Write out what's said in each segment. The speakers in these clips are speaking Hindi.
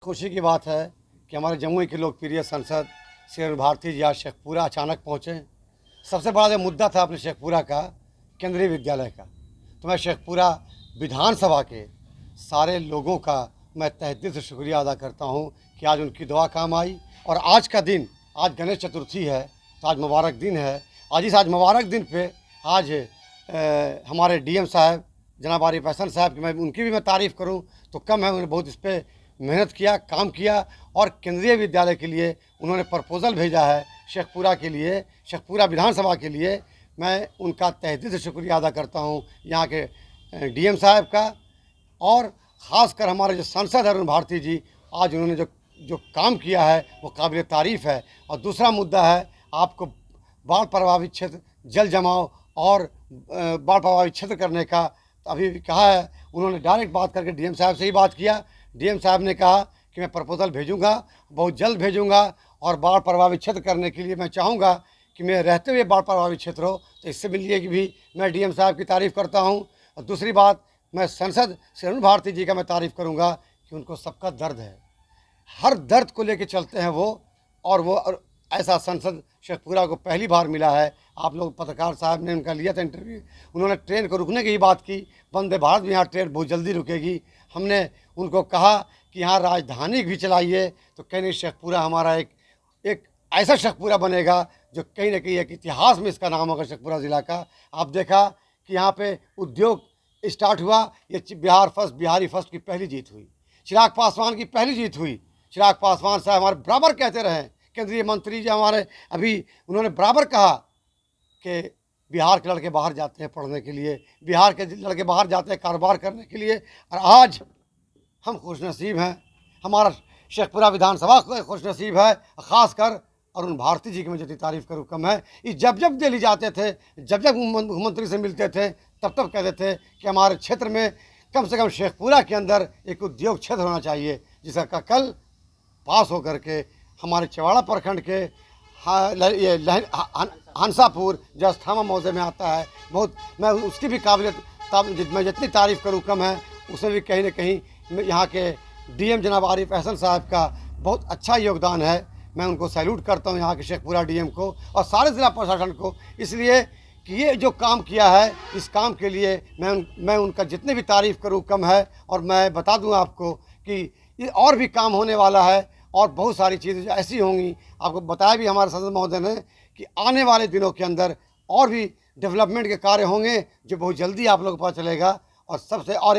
खुशी की बात है कि हमारे जमुई के लोकप्रिय सांसद श्री अरुण भारती जी आज शेखपुरा अचानक पहुँचे। सबसे बड़ा जो मुद्दा था अपने शेखपुरा का केंद्रीय विद्यालय का, तो मैं शेखपुरा विधानसभा के सारे लोगों का मैं तहे दिल से शुक्रिया अदा करता हूं कि आज उनकी दुआ काम आई। और आज का दिन, आज गणेश चतुर्थी है, तो आज मुबारक दिन है। आज मुबारक दिन पे आज हमारे डीएम साहब जनाब आरिफ हसन साहब की उनकी भी मैं तारीफ़ करूं तो कम है। उन्होंने बहुत इस पर मेहनत किया, काम किया और केंद्रीय विद्यालय के लिए उन्होंने प्रपोज़ल भेजा है शेखपुरा के लिए, शेखपुरा विधानसभा के लिए। मैं उनका तहे दिल से शुक्रिया अदा करता हूं यहाँ के डीएम साहब का, और ख़ासकर हमारे जो सांसद अरुण भारती जी, आज उन्होंने जो काम किया है वो काबिल तारीफ़ है। और दूसरा मुद्दा है आपको बाढ़ प्रभावित क्षेत्र, जल जमाव और बाढ़ प्रभावित क्षेत्र करने का अभी भी कहा है। उन्होंने डायरेक्ट बात करके डीएम साहब से ही बात किया। डीएम साहब ने कहा कि मैं प्रपोज़ल भेजूंगा, बहुत जल्द भेजूंगा, और बाढ़ प्रभावित क्षेत्र करने के लिए मैं चाहूँगा कि मैं रहते हुए बाढ़ प्रभावित क्षेत्र हो, तो इससे मिलिए कि भी मैं डीएम साहब की तारीफ़ करता हूँ। और दूसरी बात, मैं सांसद श्री अरुण भारती जी का मैं तारीफ़ करूँगा कि उनको सबका दर्द है, हर दर्द को लेके चलते हैं वो। और ऐसा सांसद शेखपुरा को पहली बार मिला है। आप लोग पत्रकार साहब ने उनका लिया था इंटरव्यू, उन्होंने ट्रेन को रुकने की ही बात की। वंदे भारत में यहाँ ट्रेन बहुत जल्दी रुकेगी। हमने उनको कहा कि यहाँ राजधानी भी चलाइए, तो कहीं नहीं शेखपुरा हमारा एक ऐसा शेखपुरा बनेगा जो कहीं ना कहीं एक इतिहास में इसका नाम होगा शेखपुरा ज़िला का। आप देखा कि यहाँ पे उद्योग स्टार्ट हुआ, ये बिहारी फर्स्ट की पहली जीत हुई, चिराग पासवान की पहली जीत हुई। चिराग पासवान साहब हमारे बराबर कहते रहे, केंद्रीय मंत्री जी हमारे, अभी उन्होंने बराबर कहा कि बिहार के लड़के बाहर जाते हैं पढ़ने के लिए, बिहार के लड़के बाहर जाते हैं कारोबार करने के लिए। और आज हम खुशनसीब हैं, हमारा शेखपुरा विधानसभा खुशनसीब है। ख़ासकर अरुण भारती जी की मैं जितनी तारीफ़ करूँ कम है। ये जब दिल्ली जाते थे, जब मुख्यमंत्री से मिलते थे, तब कहते थे कि हमारे क्षेत्र में कम से कम शेखपुरा के अंदर एक उद्योग क्षेत्र होना चाहिए, जिसका कल पास होकर के हमारे चवाड़ा प्रखंड के हंसापुर जो अस्थामा मौजे में आता है, बहुत मैं उसकी भी मैं जितनी तारीफ़ करूँ कम है। उसमें भी कहीं ना कहीं यहाँ के डीएम जनाब आरिफ हसन साहब का बहुत अच्छा योगदान है। मैं उनको सैल्यूट करता हूँ, यहाँ के शेखपुरा डीएम को और सारे ज़िला प्रशासन को, इसलिए कि ये जो काम किया है, इस काम के लिए मैं उनका जितनी भी तारीफ़ करूँ कम है। और मैं बता दूँ आपको कि ये और भी काम होने वाला है और बहुत सारी चीज़ें ऐसी होंगी। आपको बताया भी हमारे सांसद महोदय ने कि आने वाले दिनों के अंदर और भी डेवलपमेंट के कार्य होंगे जो बहुत जल्दी आप लोगों को पता चलेगा। और सबसे और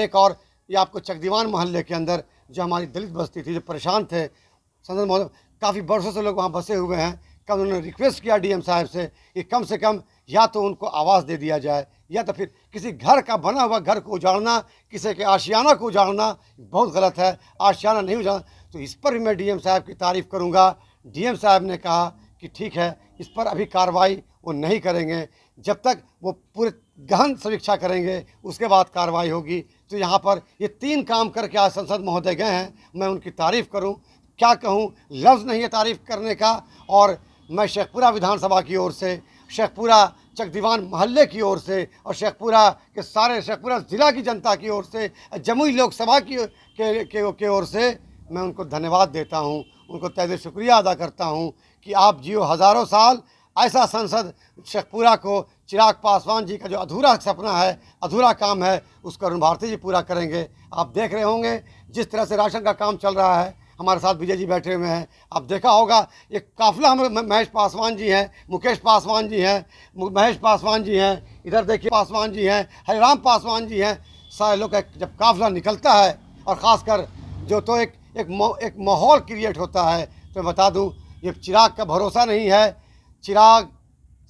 ये आपको चकदीवान मोहल्ले के अंदर जो हमारी दलित बस्ती थी, जो परेशान थे, सांसद महोदय काफ़ी वर्षों से लोग वहाँ बसे हुए हैं। कल उन्होंने रिक्वेस्ट किया डीएम साहब से कि कम से कम या तो उनको आवास दे दिया जाए, या तो फिर किसी घर का बना हुआ घर को उजाड़ना, किसी के आशियाना को उजाड़ना बहुत गलत है। आशियाना नहीं उजाड़ना, तो इस पर भी मैं डीएम साहब की तारीफ़ करूंगा। डीएम साहब ने कहा कि ठीक है, इस पर अभी कार्रवाई वो नहीं करेंगे, जब तक वो पूरे गहन समीक्षा करेंगे उसके बाद कार्रवाई होगी। तो यहाँ पर ये 3 काम करके आज संसद महोदय गए हैं, मैं उनकी तारीफ़ करूँ, क्या कहूँ, लफ्ज़ नहीं है तारीफ़ करने का। और मैं शेखपुरा विधानसभा की ओर से, शेखपुरा चकदीवान मोहल्ले की ओर से और शेखपुरा के सारे शेखपुरा ज़िला की जनता की ओर से, जमुई लोकसभा की ओर से मैं उनको धन्यवाद देता हूँ, उनको तहे दिल शुक्रिया अदा करता हूँ कि आप जियो हज़ारों साल। ऐसा संसद शेखपुरा को, चिराग पासवान जी का जो अधूरा सपना है, अधूरा काम है, उसको अरुण भारती जी पूरा करेंगे। आप देख रहे होंगे जिस तरह से राशन का काम चल रहा है, हमारे साथ विजय जी बैठे हुए हैं। आप देखा होगा एक काफ़िला, हम महेश पासवान जी हैं, मुकेश पासवान जी हैं, महेश पासवान जी हैं, इधर देखिए पासवान जी हैं, हरिराम पासवान जी हैं। सारे लोग जब काफ़िला निकलता है और ख़ासकर जो तो एक माहौल क्रिएट होता है। तो मैं बता दूं, ये चिराग का भरोसा नहीं है, चिराग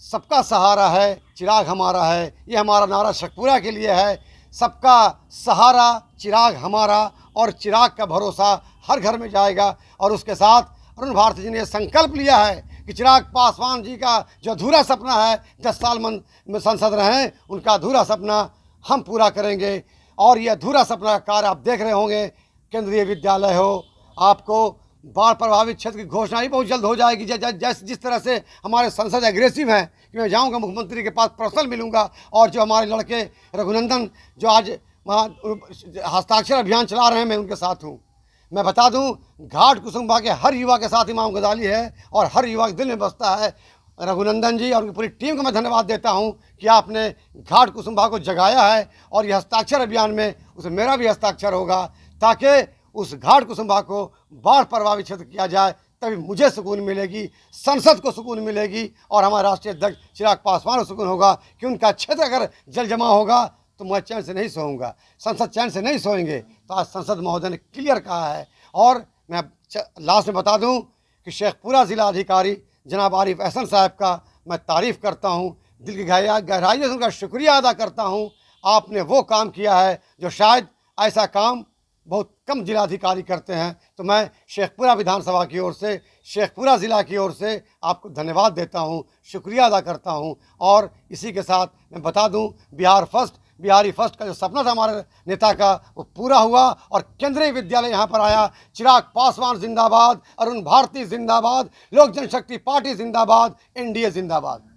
सबका सहारा है, चिराग हमारा है। ये हमारा नारा शेखपुरा के लिए है, सबका सहारा चिराग हमारा, और चिराग का भरोसा हर घर में जाएगा। और उसके साथ अरुण भारती जी ने संकल्प लिया है कि चिराग पासवान जी का जो अधूरा सपना है, 10 साल में संसद रहें, उनका अधूरा सपना हम पूरा करेंगे। और ये अधूरा सपना का कार्य आप देख रहे होंगे, केंद्रीय विद्यालय हो, आपको बाढ़ प्रभावित क्षेत्र की घोषणा ही बहुत जल्द हो जाएगी। जिस तरह से हमारे सांसद एग्रेसिव हैं कि मैं जाऊंगा मुख्यमंत्री के पास पर्सनल मिलूंगा, और जो हमारे लड़के रघुनंदन जो आज वहाँ हस्ताक्षर अभियान चला रहे हैं, मैं उनके साथ हूँ। मैं बता दूं, घाट कुसुम्भा के हर युवा के साथ इमाम गजाली है और हर युवा के दिल में बसता है। रघुनंदन जी और उनकी पूरी टीम को मैं धन्यवाद देता हूं कि आपने घाट कुसुम्भा को जगाया है और ये हस्ताक्षर अभियान में उसमें मेरा भी हस्ताक्षर होगा, ताकि उस घाट कुसुम्भा को बाढ़ प्रभावित क्षेत्र किया जाए। तभी मुझे सुकून मिलेगी, संसद को सुकून मिलेगी और हमारे राष्ट्रीय अध्यक्ष चिराग पासवान को सुकून होगा कि उनका क्षेत्र अगर जल जमा होगा तो मैं चैन से नहीं सोऊंगा, संसद चैन से नहीं सोएंगे। तो आज संसद महोदय ने क्लियर कहा है। और मैं लास्ट में बता दूं कि शेखपुरा ज़िला अधिकारी जनाब आरिफ अहसन साहब का मैं तारीफ़ करता हूं, दिल की गहराई से उनका शुक्रिया अदा करता हूं। आपने वो काम किया है जो शायद ऐसा काम बहुत कम जिलाधिकारी करते हैं। तो मैं शेखपुरा विधानसभा की ओर से, शेखपुरा ज़िला की ओर से आपको धन्यवाद देता हूं, शुक्रिया अदा करता हूं। और इसी के साथ मैं बता दूं, बिहारी फर्स्ट का जो सपना था हमारे नेता का, वो पूरा हुआ और केंद्रीय विद्यालय यहाँ पर आया। चिराग पासवान जिंदाबाद, अरुण भारती जिंदाबाद, लोक जनशक्ति पार्टी जिंदाबाद, एनडीए जिंदाबाद।